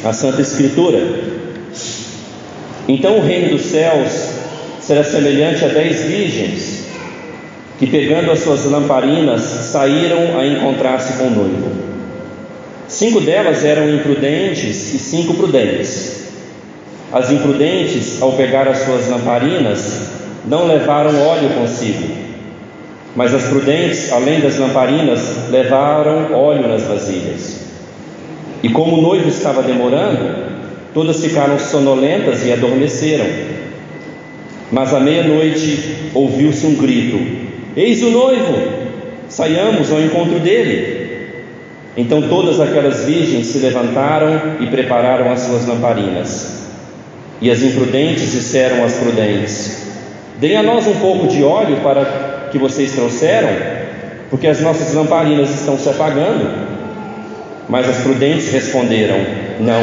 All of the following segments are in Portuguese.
A Santa Escritura. Então o reino dos céus será semelhante a 10 virgens, que pegando as suas lamparinas, saíram a encontrar-se com o noivo. 5 delas eram imprudentes e 5 prudentes. As imprudentes, ao pegar as suas lamparinas, não levaram óleo consigo, mas as prudentes, além das lamparinas, levaram óleo nas vasilhas. E como o noivo estava demorando, todas ficaram sonolentas e adormeceram. Mas à meia-noite ouviu-se um grito: eis o noivo, saiamos ao encontro dele. Então todas aquelas virgens se levantaram e prepararam as suas lamparinas. E as imprudentes disseram às prudentes: deem a nós um pouco de óleo para que vocês trouxeram, porque as nossas lamparinas estão se apagando. Mas as prudentes responderam: não,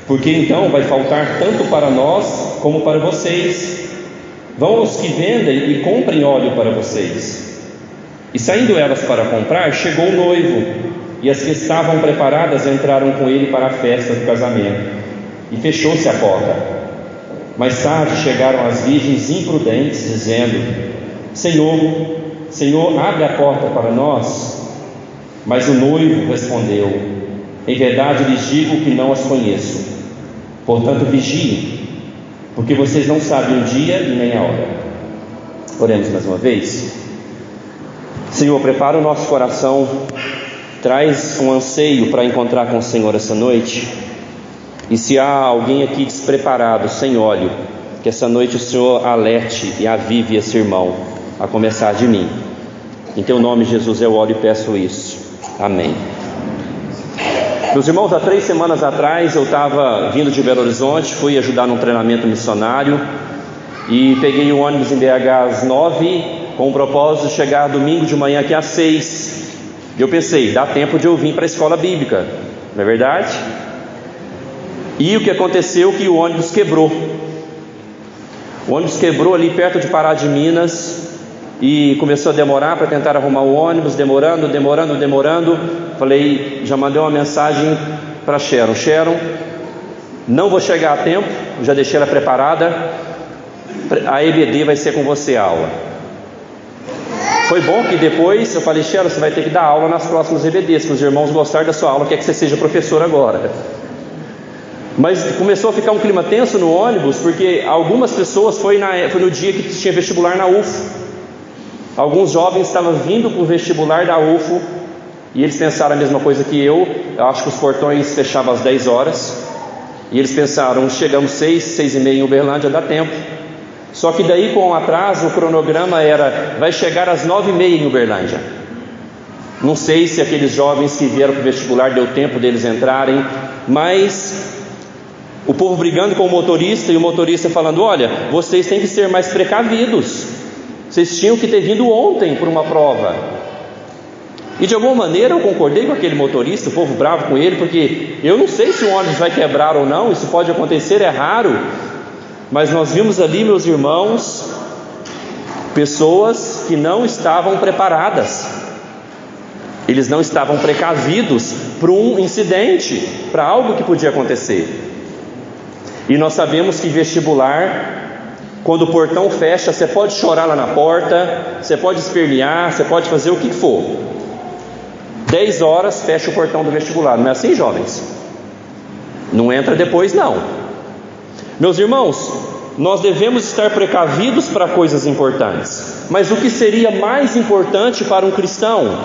porque então vai faltar tanto para nós como para vocês. Vão aos que vendem e comprem óleo para vocês. E saindo elas para comprar, chegou o noivo, e as que estavam preparadas entraram com ele para a festa do casamento, e fechou-se a porta. Mais tarde chegaram as virgens imprudentes, dizendo: Senhor, abre a porta para nós. Mas o noivo respondeu: em verdade lhes digo que não as conheço. Portanto vigiem, porque vocês não sabem o dia e nem a hora. Oremos mais uma vez. Senhor, prepara o nosso coração, traz um anseio para encontrar com o Senhor essa noite. E se há alguém aqui despreparado, sem óleo, que essa noite o Senhor alerte e avive esse irmão, a começar de mim. Em teu nome, Jesus, eu oro e peço isso. Amém. Meus irmãos, há 3 semanas atrás eu estava vindo de Belo Horizonte, fui ajudar num treinamento missionário e peguei o ônibus em BH às 9, com o propósito de chegar domingo de manhã aqui às 6. E eu pensei, dá tempo de eu vir para a escola bíblica, não é verdade? E o que aconteceu é que o ônibus quebrou. O ônibus quebrou ali perto de Pará de Minas e começou a demorar para tentar arrumar o ônibus, demorando. Falei, já mandei uma mensagem para Sharon, não vou chegar a tempo, já deixei ela preparada, a EBD vai ser com você a aula. Foi bom que depois eu falei: Sharon, você vai ter que dar aula nas próximas EBDs, que os irmãos gostaram da sua aula, quer que você seja professor agora. Mas começou a ficar um clima tenso no ônibus, porque algumas pessoas, foi no dia que tinha vestibular na UFO. Alguns jovens estavam vindo para o vestibular da UFO e eles pensaram a mesma coisa que eu acho que os portões fechavam às 10 horas e eles pensaram: chegamos 6h30 em Uberlândia, dá tempo. Só que daí, com o atraso, o cronograma era: vai chegar às 9h30 em Uberlândia. Não sei se aqueles jovens que vieram para o vestibular deu tempo deles entrarem, mas o povo brigando com o motorista e o motorista falando: olha, vocês têm que ser mais precavidos, vocês tinham que ter vindo ontem por uma prova. E de alguma maneira eu concordei com aquele motorista, o povo bravo com ele, porque eu não sei se o ônibus vai quebrar ou não, isso pode acontecer, é raro. Mas nós vimos ali, meus irmãos, pessoas que não estavam preparadas. Eles não estavam precavidos para um incidente, para algo que podia acontecer. E nós sabemos que vestibular, quando o portão fecha, você pode chorar lá na porta, você pode espernear, você pode fazer o que for. 10 horas fecha o portão do vestibular, não é assim, jovens? Não entra depois, não. Meus irmãos, nós devemos estar precavidos para coisas importantes. Mas o que seria mais importante para um cristão?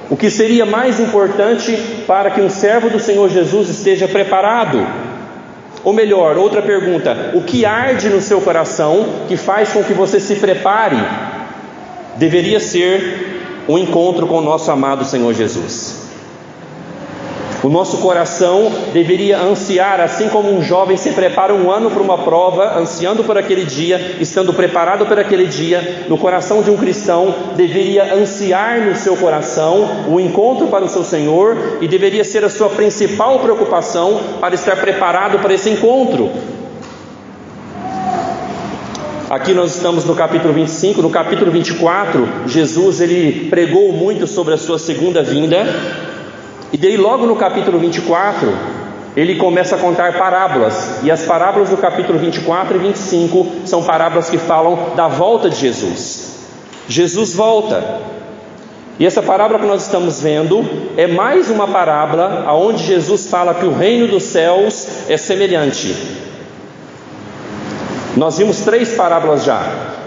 O que seria mais importante para que um servo do Senhor Jesus esteja preparado? Ou melhor, outra pergunta: o que arde no seu coração que faz com que você se prepare? Deveria ser um encontro com o nosso amado Senhor Jesus. O nosso coração deveria ansiar, assim como um jovem se prepara um ano para uma prova, ansiando por aquele dia, estando preparado para aquele dia. No coração de um cristão deveria ansiar no seu coração o encontro para o seu Senhor, e deveria ser a sua principal preocupação para estar preparado para esse encontro. Aqui nós estamos no capítulo 25, no capítulo 24, Jesus ele pregou muito sobre a sua segunda vinda. E daí logo no capítulo 24, ele começa a contar parábolas, e as parábolas do capítulo 24 e 25 são parábolas que falam da volta de Jesus. Jesus volta, e essa parábola que nós estamos vendo é mais uma parábola onde Jesus fala que o reino dos céus é semelhante. Nós vimos 3 parábolas já.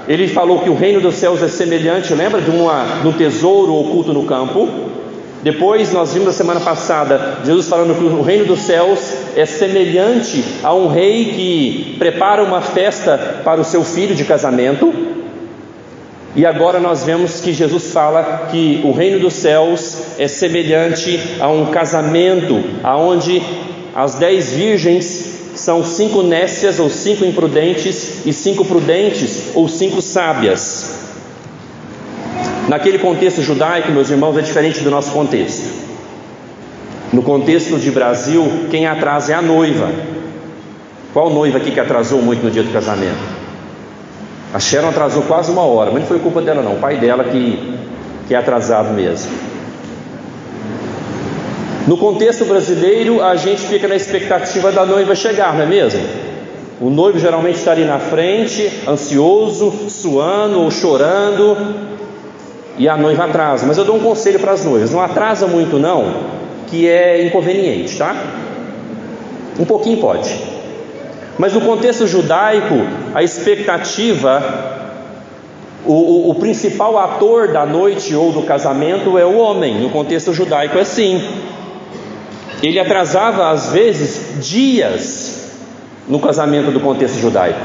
Ele falou que o reino dos céus é semelhante, lembra de um tesouro oculto no campo. Depois nós vimos na semana passada Jesus falando que o reino dos céus é semelhante a um rei que prepara uma festa para o seu filho de casamento. E agora nós vemos que Jesus fala que o reino dos céus é semelhante a um casamento, aonde as 10 virgens são 5 nécias ou 5 imprudentes e 5 prudentes ou 5 sábias. Naquele contexto judaico, meus irmãos, é diferente do nosso contexto. No contexto de Brasil, quem atrasa é a noiva. Qual noiva aqui que atrasou muito no dia do casamento? A Sharon atrasou quase 1 hora, mas não foi culpa dela não, o pai dela que é atrasado mesmo. No contexto brasileiro, a gente fica na expectativa da noiva chegar, não é mesmo? O noivo geralmente está ali na frente, ansioso, suando ou chorando, e a noiva atrasa. Mas eu dou um conselho para as noivas: não atrasa muito não, que é inconveniente, tá? Um pouquinho pode. Mas no contexto judaico, a expectativa, o principal ator da noite ou do casamento é o homem. No contexto judaico é assim. Ele atrasava às vezes dias no casamento do contexto judaico.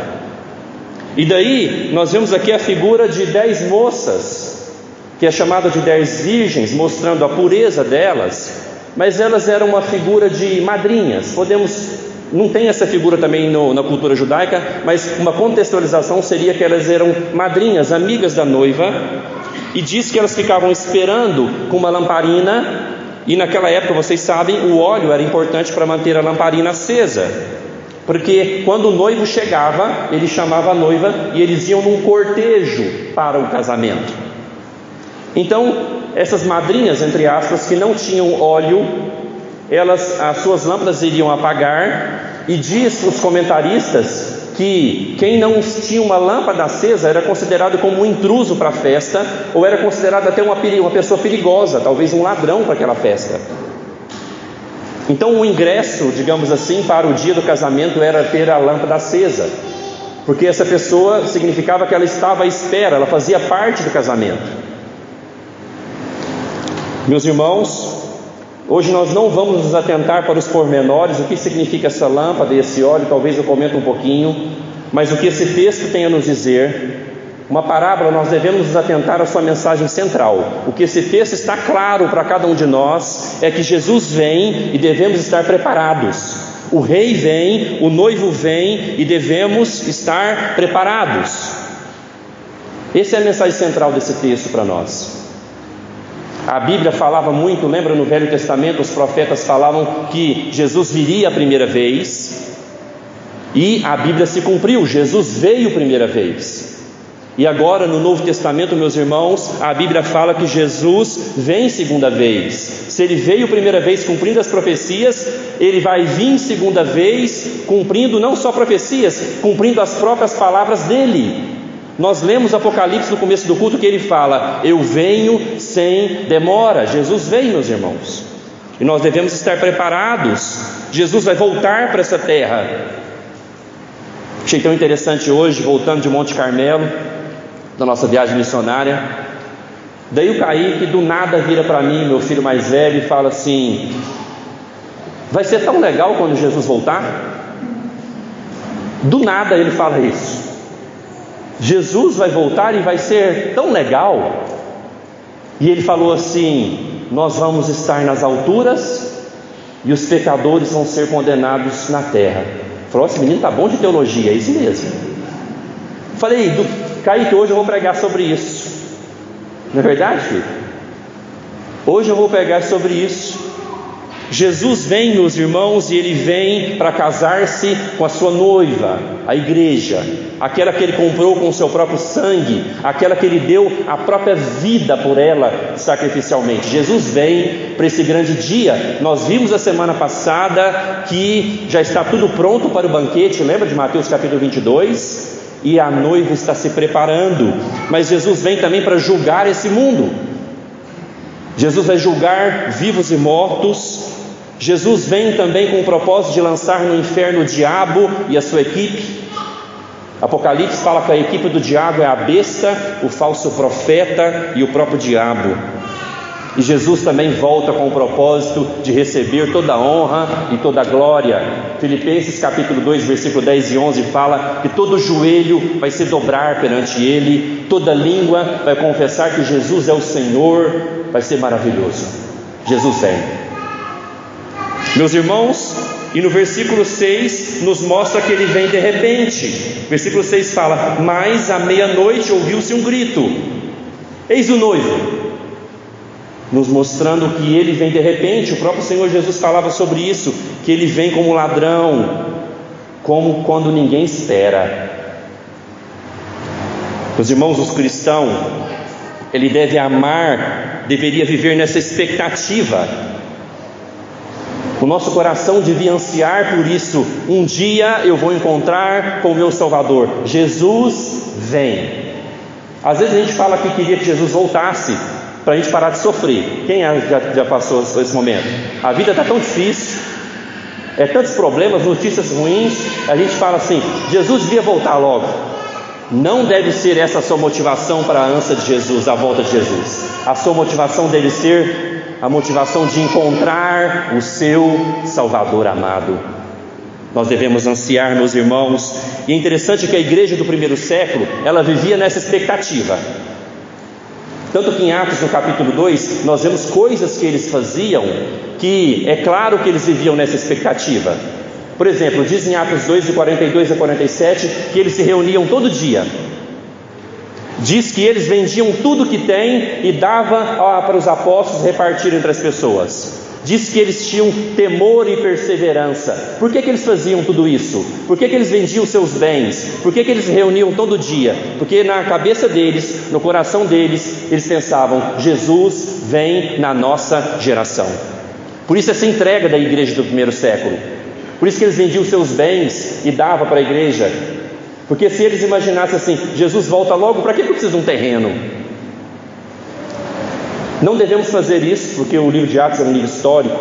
E daí nós vemos aqui a figura de 10 moças, que é chamada de 10 virgens, mostrando a pureza delas, mas elas eram uma figura de madrinhas. Não tem essa figura também na cultura judaica, mas uma contextualização seria que elas eram madrinhas, amigas da noiva, e diz que elas ficavam esperando com uma lamparina. E naquela época, vocês sabem, o óleo era importante para manter a lamparina acesa, porque quando o noivo chegava, ele chamava a noiva e eles iam num cortejo para o casamento. Então, essas madrinhas, entre aspas, que não tinham óleo, as suas lâmpadas iriam apagar, e diz os comentaristas que quem não tinha uma lâmpada acesa era considerado como um intruso para a festa, ou era considerado até uma pessoa perigosa, talvez um ladrão para aquela festa. Então o ingresso, digamos assim, para o dia do casamento era ter a lâmpada acesa, porque essa pessoa significava que ela estava à espera, ela fazia parte do casamento. Meus irmãos, hoje nós não vamos nos atentar para os pormenores, o que significa essa lâmpada e esse óleo, talvez eu comente um pouquinho, mas o que esse texto tem a nos dizer, uma parábola, nós devemos nos atentar à sua mensagem central. O que esse texto está claro para cada um de nós é que Jesus vem e devemos estar preparados. O rei vem, o noivo vem e devemos estar preparados. Essa é a mensagem central desse texto para nós. A Bíblia falava muito, lembra no Velho Testamento, os profetas falavam que Jesus viria a primeira vez, e a Bíblia se cumpriu, Jesus veio a primeira vez. E agora no Novo Testamento, meus irmãos, a Bíblia fala que Jesus vem segunda vez. Se ele veio a primeira vez cumprindo as profecias, ele vai vir segunda vez cumprindo não só profecias, cumprindo as próprias palavras dele. Nós lemos Apocalipse no começo do culto que ele fala: eu venho sem demora. Jesus vem, meus irmãos, e nós devemos estar preparados. Jesus vai voltar para essa terra. Achei tão interessante hoje, voltando de Monte Carmelo, da nossa viagem missionária, daí o Kaique do nada vira para mim, meu filho mais velho, e fala assim: vai ser tão legal quando Jesus voltar? Do nada ele fala isso. Jesus vai voltar e vai ser tão legal. E ele falou assim: nós vamos estar nas alturas e os pecadores vão ser condenados na terra. Falou: esse menino está bom de teologia, é isso mesmo. Falei: Kaique, hoje eu vou pregar sobre isso. Não é verdade, filho? Hoje eu vou pregar sobre isso. Jesus vem, meus irmãos, e Ele vem para casar-se com a sua noiva, a igreja, aquela que Ele comprou com o seu próprio sangue, aquela que Ele deu a própria vida por ela sacrificialmente. Jesus vem para esse grande dia. Nós vimos a semana passada que já está tudo pronto para o banquete, lembra de Mateus capítulo 22? E a noiva está se preparando, mas Jesus vem também para julgar esse mundo. Jesus vai julgar vivos e mortos. Jesus vem também com o propósito de lançar no inferno o diabo e a sua equipe. Apocalipse fala que a equipe do diabo é a besta, o falso profeta e o próprio diabo. E Jesus também volta com o propósito de receber toda a honra e toda a glória. Filipenses capítulo 2, versículo 10 e 11 fala que todo joelho vai se dobrar perante Ele, toda língua vai confessar que Jesus é o Senhor. Vai ser maravilhoso. Jesus vem. Meus irmãos, e no versículo 6 nos mostra que Ele vem de repente. Versículo 6 fala: mas à meia-noite ouviu-se um grito: eis o noivo. Nos mostrando que Ele vem de repente. O próprio Senhor Jesus falava sobre isso, que Ele vem como ladrão, como quando ninguém espera. Meus irmãos, os cristãos, ele deve amar, deveria viver nessa expectativa. O nosso coração devia ansiar por isso. Um dia eu vou encontrar com o meu Salvador. Jesus vem. Às vezes a gente fala que queria que Jesus voltasse para a gente parar de sofrer. Quem já passou esse momento? A vida está tão difícil, tantos problemas, notícias ruins. A gente fala assim: Jesus devia voltar logo. Não deve ser essa a sua motivação para a ânsia de Jesus, a volta de Jesus. A sua motivação deve ser a motivação de encontrar o seu Salvador amado. Nós devemos ansiar, meus irmãos. E é interessante que a igreja do primeiro século, ela vivia nessa expectativa. Tanto que em Atos no capítulo 2, nós vemos coisas que eles faziam, que é claro que eles viviam nessa expectativa. Por exemplo, diz em Atos 2, de 42 a 47, que eles se reuniam todo dia. Diz que eles vendiam tudo que têm e dava para os apóstolos repartir entre as pessoas. Diz que eles tinham temor e perseverança. Por que eles faziam tudo isso? Por que eles vendiam seus bens? Por que eles se reuniam todo dia? Porque na cabeça deles, no coração deles, eles pensavam: Jesus vem na nossa geração. Por isso essa entrega da igreja do primeiro século. Por isso que eles vendiam seus bens e davam para a igreja. Porque se eles imaginassem assim: Jesus volta logo, para que eu preciso de um terreno? Não devemos fazer isso, porque o livro de Atos é um livro histórico.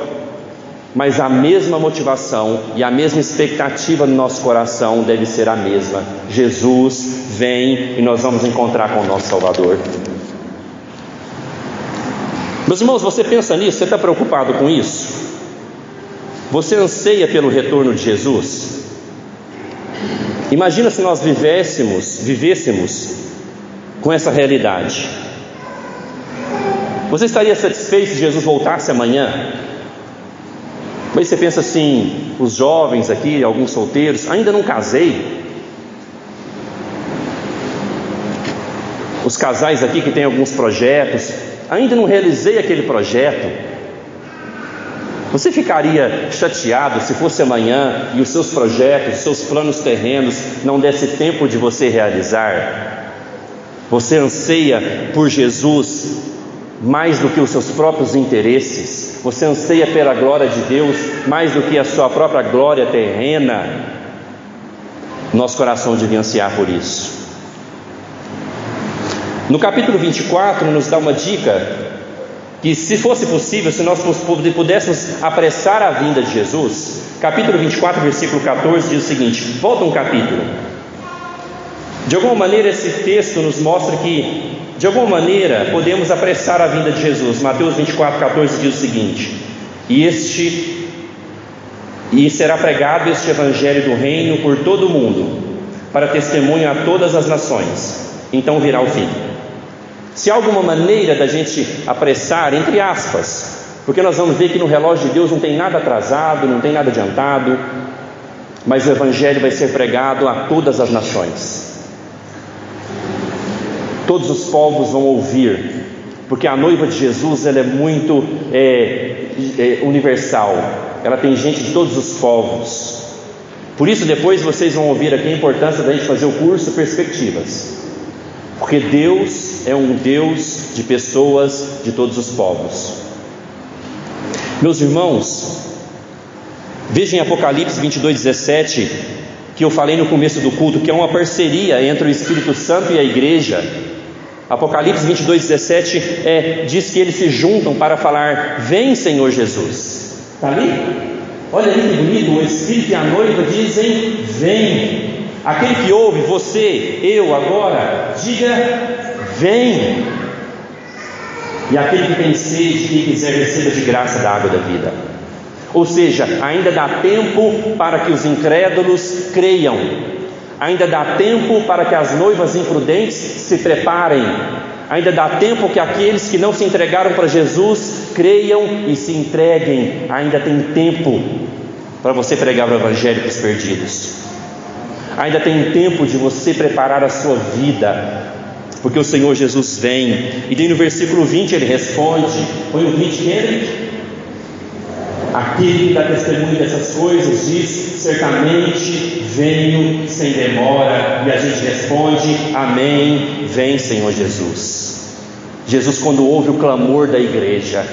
Mas a mesma motivação e a mesma expectativa no nosso coração deve ser a mesma. Jesus vem e nós vamos encontrar com o nosso Salvador. Meus irmãos, você pensa nisso? Você está preocupado com isso? Você anseia pelo retorno de Jesus? Imagina se nós vivêssemos com essa realidade. Você estaria satisfeito se Jesus voltasse amanhã? Mas você pensa assim: os jovens aqui, alguns solteiros, ainda não casei. Os casais aqui que têm alguns projetos, ainda não realizei aquele projeto. Você ficaria chateado se fosse amanhã e os seus projetos, os seus planos terrenos não desse tempo de você realizar? Você anseia por Jesus mais do que os seus próprios interesses. Você anseia pela glória de Deus mais do que a sua própria glória terrena. Nosso coração devia ansiar por isso. No capítulo 24 nos dá uma dica que, se fosse possível, se nós pudéssemos apressar a vinda de Jesus. Capítulo 24, versículo 14 diz o seguinte: volta um capítulo. De alguma maneira esse texto nos mostra que, de alguma maneira, podemos apressar a vinda de Jesus. Mateus 24, 14 diz o seguinte: E será pregado este evangelho do reino por todo o mundo, para testemunho a todas as nações. Então virá o fim. Se há alguma maneira da gente apressar, entre aspas, porque nós vamos ver que no relógio de Deus não tem nada atrasado, não tem nada adiantado, mas o evangelho vai ser pregado a todas as nações. Todos os povos vão ouvir porque a noiva de Jesus ela é muito universal, ela tem gente de todos os povos. Por isso depois vocês vão ouvir aqui a importância da gente fazer o curso Perspectivas, porque Deus é um Deus de pessoas de todos os povos. Meus irmãos, vejam em Apocalipse 22:17, que eu falei no começo do culto, que é uma parceria entre o Espírito Santo e a igreja. Apocalipse 22:17 diz que eles se juntam para falar: vem, Senhor Jesus. Está ali? Olha ali que bonito, o Espírito e a noiva dizem: vem. Aquele que ouve, você, eu agora, diga: vem. E aquele que tem sede, quem quiser, receba de graça da água da vida. Ou seja, ainda dá tempo para que os incrédulos creiam, ainda dá tempo para que as noivas imprudentes se preparem, ainda dá tempo que aqueles que não se entregaram para Jesus creiam e se entreguem. Ainda tem tempo para você pregar o Evangelho para os perdidos, ainda tem tempo de você preparar a sua vida, porque o Senhor Jesus vem. E daí no versículo 20 ele responde, põe o 20, Henrique. Aquele que dá testemunho dessas coisas diz: certamente venho sem demora. E a gente responde: amém, vem, Senhor Jesus. Jesus, quando ouve o clamor da igreja,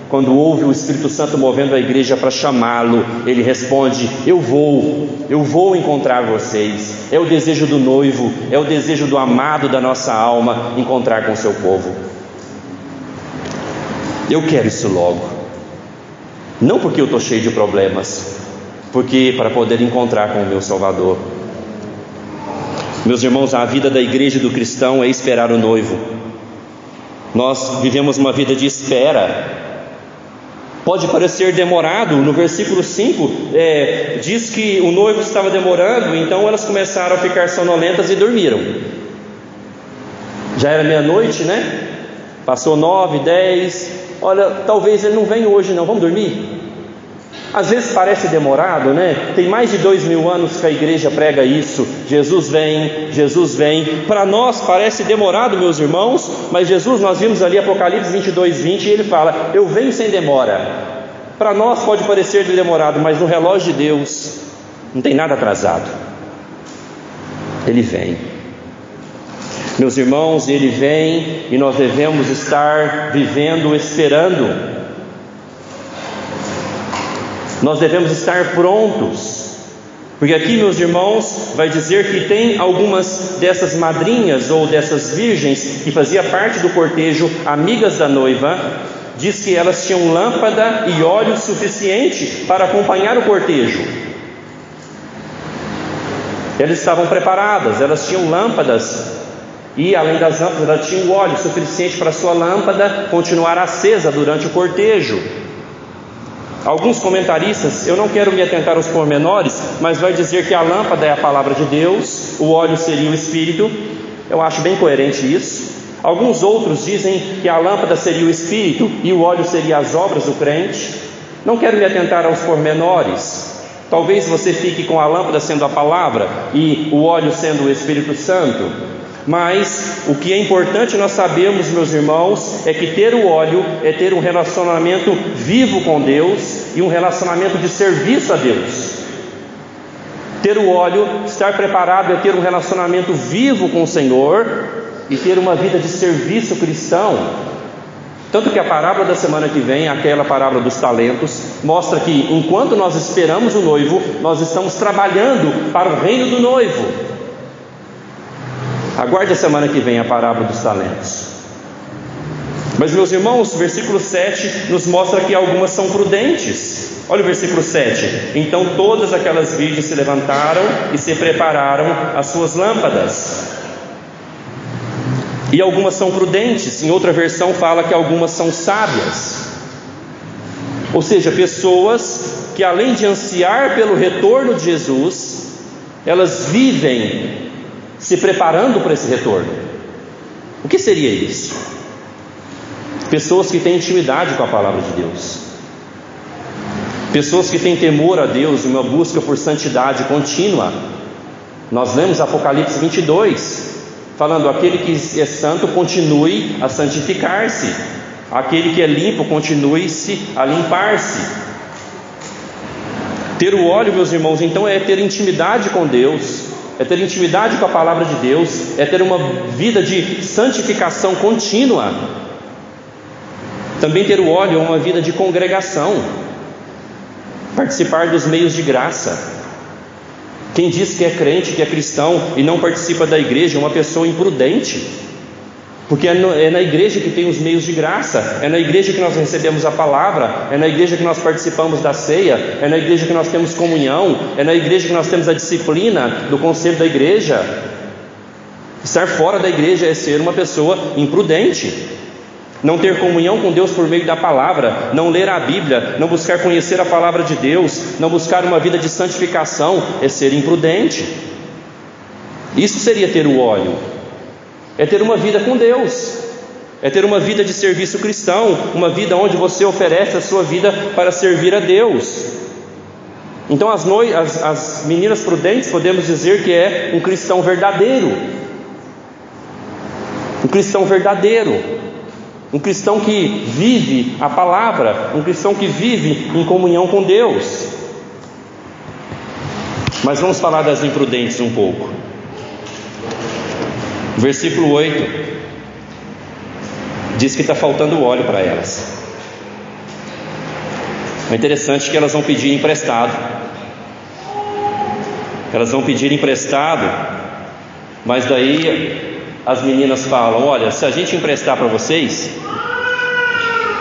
quando ouve o Espírito Santo movendo a igreja para chamá-lo, ele responde: eu vou encontrar vocês. É o desejo do noivo, é o desejo do amado da nossa alma, encontrar com o seu povo. Eu quero isso logo. Não porque eu estou cheio de problemas, porque para poder encontrar com o meu Salvador. Meus irmãos, a vida da igreja e do cristão é esperar o noivo. Nós vivemos uma vida de espera. Pode parecer demorado. No versículo 5 diz que o noivo estava demorando, então elas começaram a ficar sonolentas e dormiram. Já era meia-noite, né? Passou 9, 10. Olha, talvez ele não venha hoje não, vamos dormir? Às vezes parece demorado, né? Tem mais de 2000 anos que a igreja prega isso: Jesus vem, Jesus vem. Para nós parece demorado, meus irmãos, mas Jesus, nós vimos ali Apocalipse 22:20, e ele fala: eu venho sem demora. Para nós pode parecer demorado, mas no relógio de Deus não tem nada atrasado. Ele vem. Meus irmãos, ele vem e nós devemos estar vivendo, esperando. Nós devemos estar prontos, porque aqui, meus irmãos, vai dizer que tem algumas dessas madrinhas ou dessas virgens que fazia parte do cortejo, amigas da noiva. Diz que elas tinham lâmpada e óleo suficiente para acompanhar o cortejo. Elas estavam preparadas, elas tinham lâmpadas. E além das lâmpadas, ela tinha o óleo suficiente para a sua lâmpada continuar acesa durante o cortejo. Alguns comentaristas, eu não quero me atentar aos pormenores, mas vai dizer que a lâmpada é a palavra de Deus, o óleo seria o Espírito. Eu acho bem coerente isso. Alguns outros dizem que a lâmpada seria o Espírito e o óleo seria as obras do crente. Não quero me atentar aos pormenores. Talvez você fique com a lâmpada sendo a palavra e o óleo sendo o Espírito Santo. Mas o que é importante nós sabermos, meus irmãos, é que ter o óleo é ter um relacionamento vivo com Deus e um relacionamento de serviço a Deus. Ter o óleo, estar preparado, é ter um relacionamento vivo com o Senhor e ter uma vida de serviço cristão. Tanto que a parábola da semana que vem, aquela parábola dos talentos, mostra que enquanto nós esperamos o noivo, nós estamos trabalhando para o reino do noivo. Aguarde a semana que vem a parábola dos talentos. Mas, meus irmãos, o versículo 7 nos mostra que algumas são prudentes. Olha o versículo 7. Então todas aquelas virgens se levantaram e se prepararam as suas lâmpadas. E algumas são prudentes. Em outra versão fala que algumas são sábias. Ou seja, pessoas que, além de ansiar pelo retorno de Jesus, elas vivem se preparando para esse retorno. O que seria isso? Pessoas que têm intimidade com a palavra de Deus, pessoas que têm temor a Deus e uma busca por santidade contínua. Nós lemos Apocalipse 22, falando: aquele que é santo continue a santificar-se, aquele que é limpo continue-se a limpar-se. Ter o óleo, meus irmãos, então é ter intimidade com Deus, é ter intimidade com a palavra de Deus, é ter uma vida de santificação contínua. Também ter o óleo é uma vida de congregação, participar dos meios de graça. Quem diz que é crente, que é cristão e não participa da igreja é uma pessoa imprudente, porque é na igreja que tem os meios de graça, é na igreja que nós recebemos a palavra, é na igreja que nós participamos da ceia, é na igreja que nós temos comunhão, é na igreja que nós temos a disciplina do conselho da igreja. Estar fora da igreja é ser uma pessoa imprudente, não ter comunhão com Deus por meio da palavra, não ler a Bíblia, não buscar conhecer a palavra de Deus, não buscar uma vida de santificação, é ser imprudente. Isso seria ter o óleo, é ter uma vida com Deus, é ter uma vida de serviço cristão, uma vida onde você oferece a sua vida para servir a Deus. Então as meninas prudentes, podemos dizer que é um cristão verdadeiro, um cristão verdadeiro, um cristão que vive a palavra, um cristão que vive em comunhão com Deus. Mas vamos falar das imprudentes um pouco. Versículo 8 diz que está faltando óleo para elas. É interessante que elas vão pedir emprestado. Elas vão pedir emprestado, mas daí as meninas falam: olha, se a gente emprestar para vocês,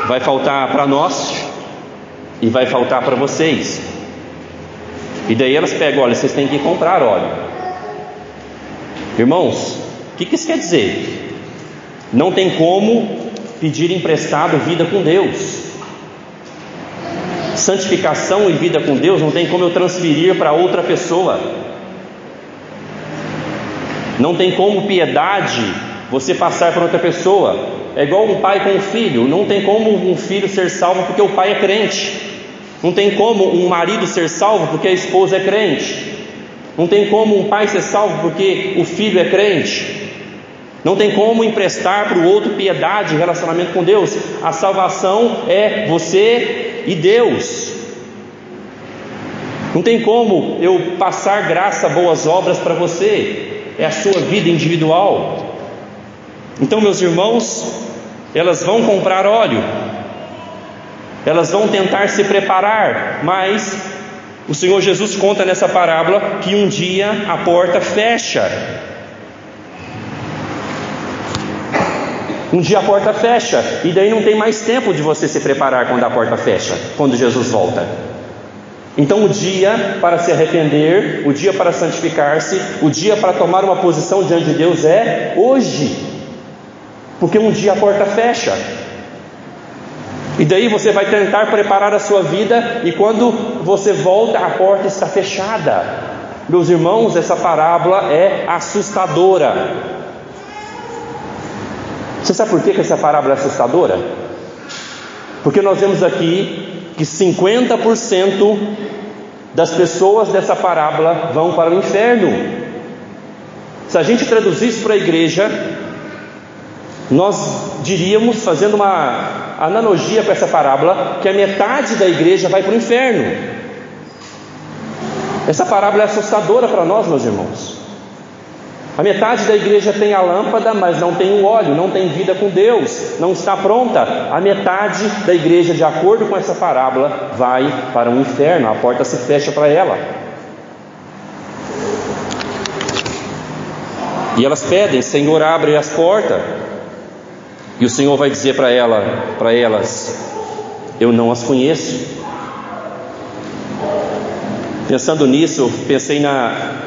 vai faltar para nós e vai faltar para vocês. E daí elas pegam: olha, vocês têm que comprar óleo. Irmãos, o que isso quer dizer? Não tem como pedir emprestado vida com Deus. Santificação e vida com Deus não tem como eu transferir para outra pessoa. Não tem como piedade você passar para outra pessoa. É igual um pai com um filho. Não tem como um filho ser salvo porque o pai é crente. Não tem como um marido ser salvo porque a esposa é crente. Não tem como um pai ser salvo porque o filho é crente. Não tem como emprestar para o outro piedade e relacionamento com Deus. A salvação é você e Deus. Não tem como eu passar graça, boas obras para você. É a sua vida individual. Então, meus irmãos, elas vão comprar óleo, elas vão tentar se preparar, mas o Senhor Jesus conta nessa parábola que um dia a porta fecha. Um dia a porta fecha, e daí não tem mais tempo de você se preparar quando a porta fecha, quando Jesus volta. Então o dia para se arrepender, o dia para santificar-se, o dia para tomar uma posição diante de Deus é hoje, porque um dia a porta fecha. E daí você vai tentar preparar a sua vida, e quando você volta, a porta está fechada. Meus irmãos, essa parábola é assustadora. Você sabe por que essa parábola é assustadora? Porque nós vemos aqui que 50% das pessoas dessa parábola vão para o inferno. Se a gente traduzir isso para a igreja, nós diríamos, fazendo uma analogia para essa parábola, que a metade da igreja vai para o inferno. Essa parábola é assustadora para nós, meus irmãos. A metade da igreja tem a lâmpada, mas não tem o óleo, não tem vida com Deus, não está pronta. A metade da igreja, de acordo com essa parábola, vai para o inferno, a porta se fecha para ela. E elas pedem: Senhor, abre as portas. E o Senhor vai dizer para elas: eu não as conheço. Pensando nisso, pensei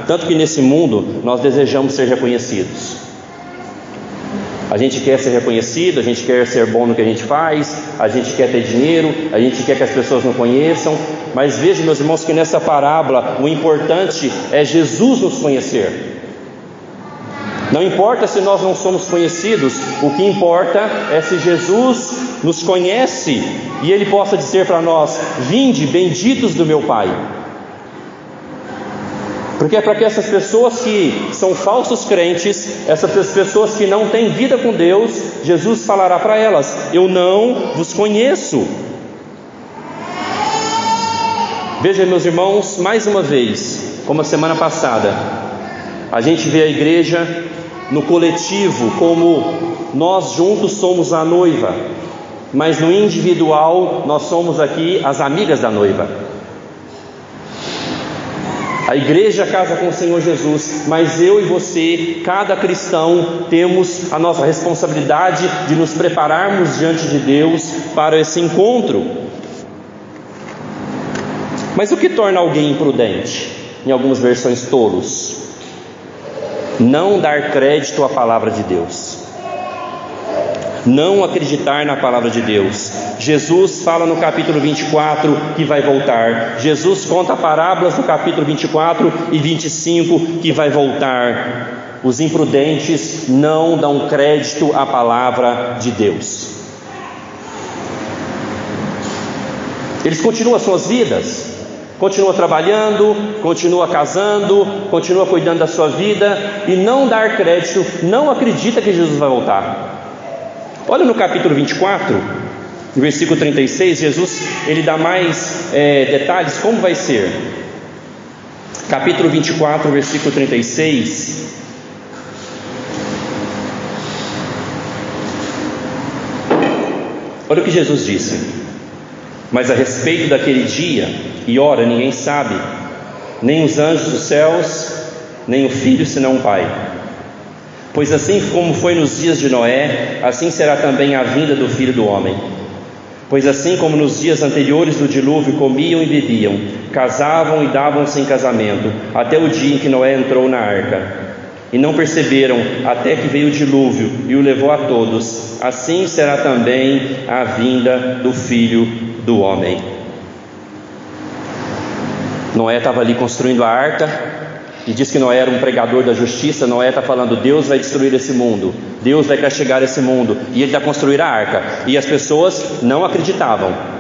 tanto que nesse mundo nós desejamos ser reconhecidos. A gente quer ser reconhecido, a gente quer ser bom no que a gente faz, a gente quer ter dinheiro, a gente quer que as pessoas nos conheçam. Mas vejam, meus irmãos, que nessa parábola o importante é Jesus nos conhecer. Não importa se nós não somos conhecidos, o que importa é se Jesus nos conhece e Ele possa dizer para nós: vinde, benditos do meu Pai. Porque é para que essas pessoas que são falsos crentes, essas pessoas que não têm vida com Deus, Jesus falará para elas: eu não vos conheço. Veja, meus irmãos, mais uma vez, como a semana passada, a gente vê a igreja no coletivo como nós juntos somos a noiva, mas no individual nós somos aqui as amigas da noiva. A igreja casa com o Senhor Jesus, mas eu e você, cada cristão, temos a nossa responsabilidade de nos prepararmos diante de Deus para esse encontro. Mas o que torna alguém imprudente? Em algumas versões, tolos. Não dar crédito à palavra de Deus. Não acreditar na palavra de Deus. Jesus fala no capítulo 24 que vai voltar. Jesus conta parábolas no capítulo 24 e 25 que vai voltar. Os imprudentes não dão crédito à palavra de Deus. Eles continuam as suas vidas, continua trabalhando, continua casando, continua cuidando da sua vida e não dar crédito, não acredita que Jesus vai voltar. Olha no capítulo 24, no versículo 36, Jesus ele dá mais detalhes como vai ser. Capítulo 24, versículo 36. Olha o que Jesus disse: mas a respeito daquele dia e hora ninguém sabe, nem os anjos dos céus, nem o Filho, senão o Pai. Pois assim como foi nos dias de Noé, assim será também a vinda do Filho do Homem. Pois assim como nos dias anteriores do dilúvio comiam e bebiam, casavam e davam-se em casamento, até o dia em que Noé entrou na arca, e não perceberam até que veio o dilúvio e o levou a todos, assim será também a vinda do Filho do Homem. Noé estava ali construindo a arca, e diz que Noé era um pregador da justiça. Noé está falando: Deus vai destruir esse mundo, Deus vai castigar esse mundo, e ele vai construir a arca, e as pessoas não acreditavam.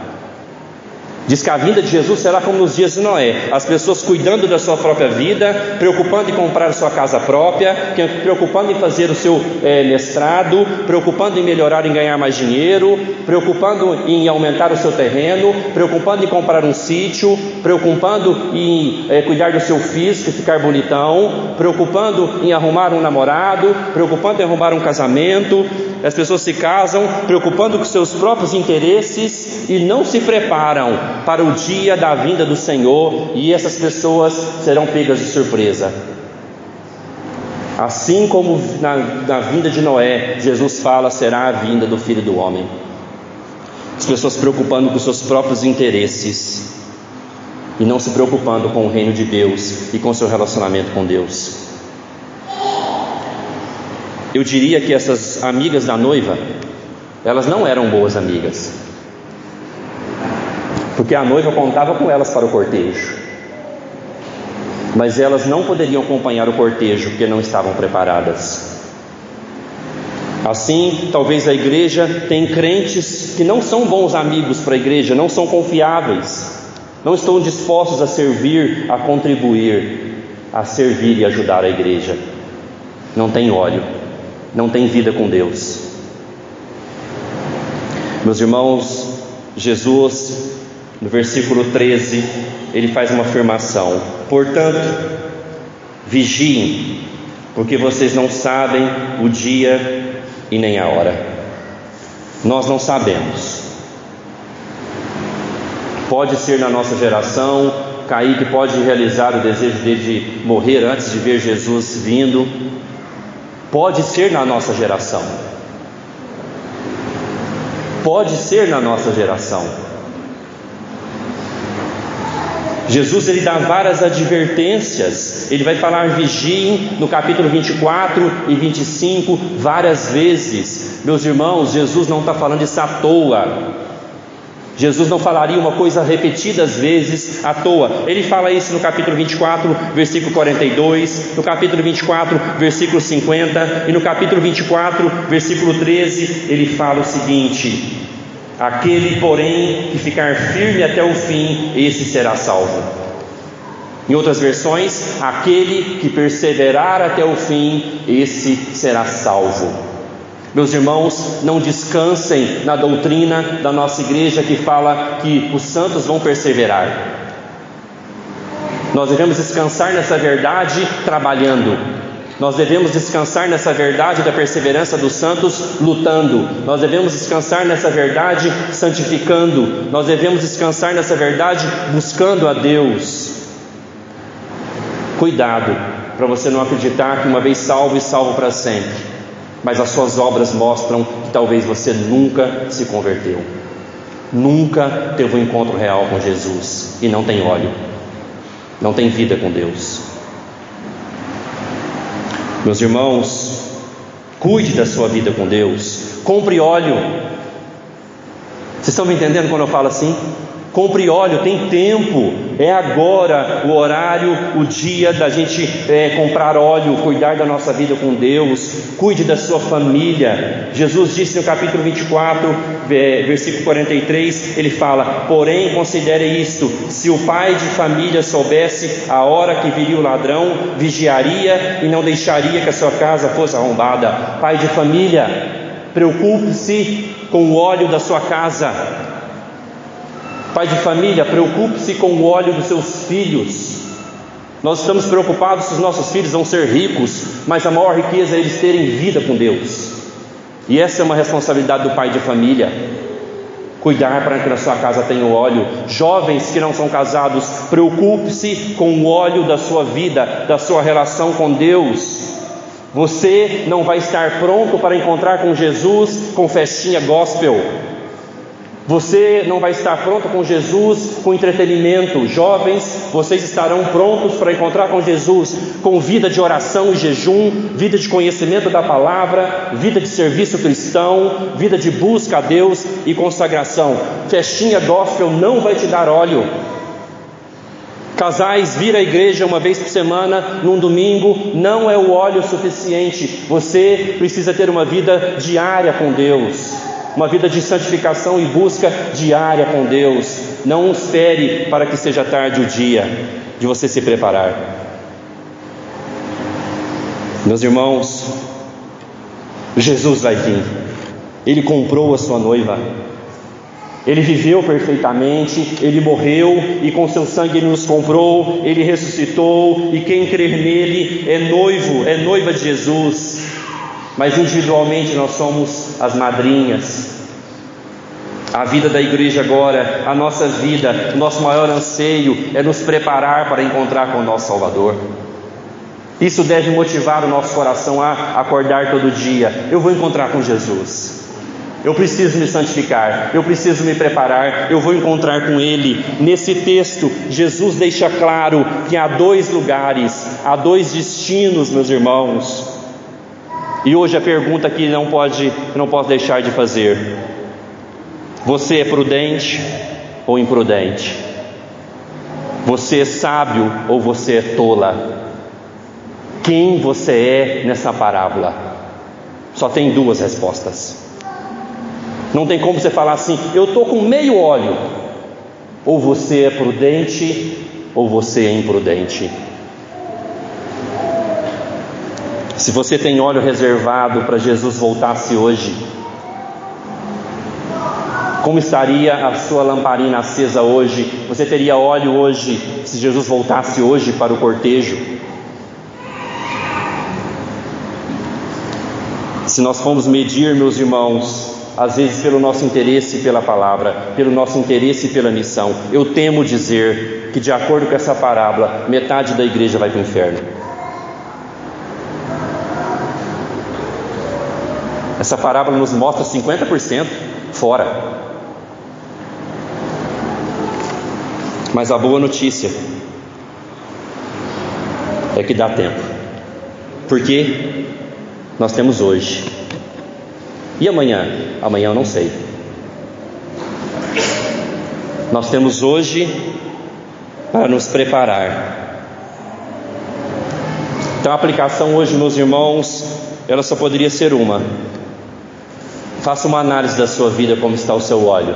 Diz que a vinda de Jesus será como nos dias de Noé, as pessoas cuidando da sua própria vida, preocupando em comprar a sua casa própria, preocupando em fazer o seu mestrado, preocupando em melhorar, em ganhar mais dinheiro, preocupando em aumentar o seu terreno, preocupando em comprar um sítio, preocupando em cuidar do seu físico, ficar bonitão, preocupando em arrumar um namorado, preocupando em arrumar um casamento. As pessoas se casam preocupando com seus próprios interesses e não se preparam para o dia da vinda do Senhor, e essas pessoas serão pegas de surpresa. Assim como na vinda de Noé, Jesus fala, será a vinda do Filho do Homem. As pessoas preocupando com seus próprios interesses e não se preocupando com o reino de Deus e com o seu relacionamento com Deus. Eu diria que essas amigas da noiva, elas não eram boas amigas, porque a noiva contava com elas para o cortejo, mas elas não poderiam acompanhar o cortejo porque não estavam preparadas. Assim, talvez a igreja tenha crentes que não são bons amigos para a igreja, não são confiáveis, não estão dispostos a servir, a contribuir, a servir e ajudar a igreja. Não tem óleo, não tem vida com Deus. Meus irmãos, Jesus, no versículo 13, ele faz uma afirmação: portanto, vigiem, porque vocês não sabem o dia e nem a hora. Nós não sabemos. Pode ser na nossa geração, Kaique pode realizar o desejo dele de morrer antes de ver Jesus vindo. Pode ser na nossa geração. Pode ser na nossa geração. Jesus ele dá várias advertências. Ele vai falar vigiem no capítulo 24 e 25 várias vezes. Meus irmãos, Jesus não está falando isso à toa. Jesus não falaria uma coisa repetidas vezes à toa. Ele fala isso no capítulo 24, versículo 42, no capítulo 24, versículo 50, e no capítulo 24, versículo 13, ele fala o seguinte: aquele, porém, que ficar firme até o fim, esse será salvo. Em outras versões, aquele que perseverar até o fim, esse será salvo. Meus irmãos, não descansem na doutrina da nossa igreja que fala que os santos vão perseverar. Nós devemos descansar nessa verdade trabalhando. Nós devemos descansar nessa verdade da perseverança dos santos lutando. Nós devemos descansar nessa verdade santificando. Nós devemos descansar nessa verdade buscando a Deus. Cuidado para você não acreditar que uma vez salvo e salvo para sempre, mas as suas obras mostram que talvez você nunca se converteu, nunca teve um encontro real com Jesus e não tem óleo, não tem vida com Deus. Meus irmãos, cuide da sua vida com Deus, compre óleo. Vocês estão me entendendo quando eu falo assim? Compre óleo, tem tempo, é agora o horário, o dia da gente comprar óleo, cuidar da nossa vida com Deus. Cuide da sua família. Jesus disse no capítulo 24, versículo 43, ele fala: porém considere isto, se o pai de família soubesse a hora que viria o ladrão, vigiaria e não deixaria que a sua casa fosse arrombada. Pai de família, preocupe-se com o óleo da sua casa. Pai de família, preocupe-se com o óleo dos seus filhos. Nós estamos preocupados se os nossos filhos vão ser ricos, mas a maior riqueza é eles terem vida com Deus. E essa é uma responsabilidade do pai de família. Cuidar para que na sua casa tenha o óleo. Jovens que não são casados, preocupe-se com o óleo da sua vida, da sua relação com Deus. Você não vai estar pronto para encontrar com Jesus com festinha gospel. Você não vai estar pronto com Jesus com entretenimento. Jovens, vocês estarão prontos para encontrar com Jesus com vida de oração e jejum, vida de conhecimento da palavra, vida de serviço cristão, vida de busca a Deus e consagração. Festinha gospel não vai te dar óleo. Casais, vir à igreja uma vez por semana, num domingo, não é o óleo suficiente. Você precisa ter uma vida diária com Deus, uma vida de santificação e busca diária com Deus. Não espere para que seja tarde o dia de você se preparar. Meus irmãos, Jesus vai vir. Ele comprou a sua noiva. Ele viveu perfeitamente, Ele morreu e com seu sangue Ele nos comprou. Ele ressuscitou e quem crer nele é noivo, é noiva de Jesus. Mas individualmente nós somos as madrinhas. A vida da igreja agora, a nossa vida, o nosso maior anseio é nos preparar para encontrar com o nosso Salvador. Isso deve motivar o nosso coração a acordar todo dia. Eu vou encontrar com Jesus. Eu preciso me santificar, eu preciso me preparar, eu vou encontrar com Ele. Nesse texto, Jesus deixa claro que há dois lugares, há dois destinos, meus irmãos. E hoje a pergunta que não posso deixar de fazer: você é prudente ou imprudente? Você é sábio ou você é tola? Quem você é nessa parábola? Só tem duas respostas. Não tem como você falar assim: eu estou com meio óleo. Ou você é prudente ou você é imprudente. Se você tem óleo reservado para Jesus voltasse hoje, como estaria a sua lamparina acesa hoje? Você teria óleo hoje se Jesus voltasse hoje para o cortejo? Se nós formos medir, meus irmãos, às vezes pelo nosso interesse pela palavra, pelo nosso interesse pela missão, eu temo dizer que, de acordo com essa parábola, metade da igreja vai para o inferno. Essa parábola nos mostra 50% fora. Mas a boa notícia é que dá tempo. Porque nós temos hoje. E amanhã? Amanhã eu não sei. Nós temos hoje para nos preparar. Então a aplicação hoje, meus irmãos, ela só poderia ser uma. Faça uma análise da sua vida, como está o seu óleo,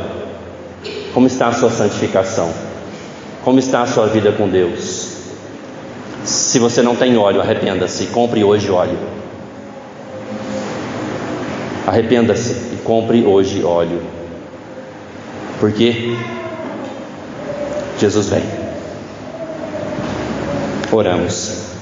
como está a sua santificação, como está a sua vida com Deus. Se você não tem óleo, arrependa-se e compre hoje óleo. Arrependa-se e compre hoje óleo. Porque Jesus vem. Oramos.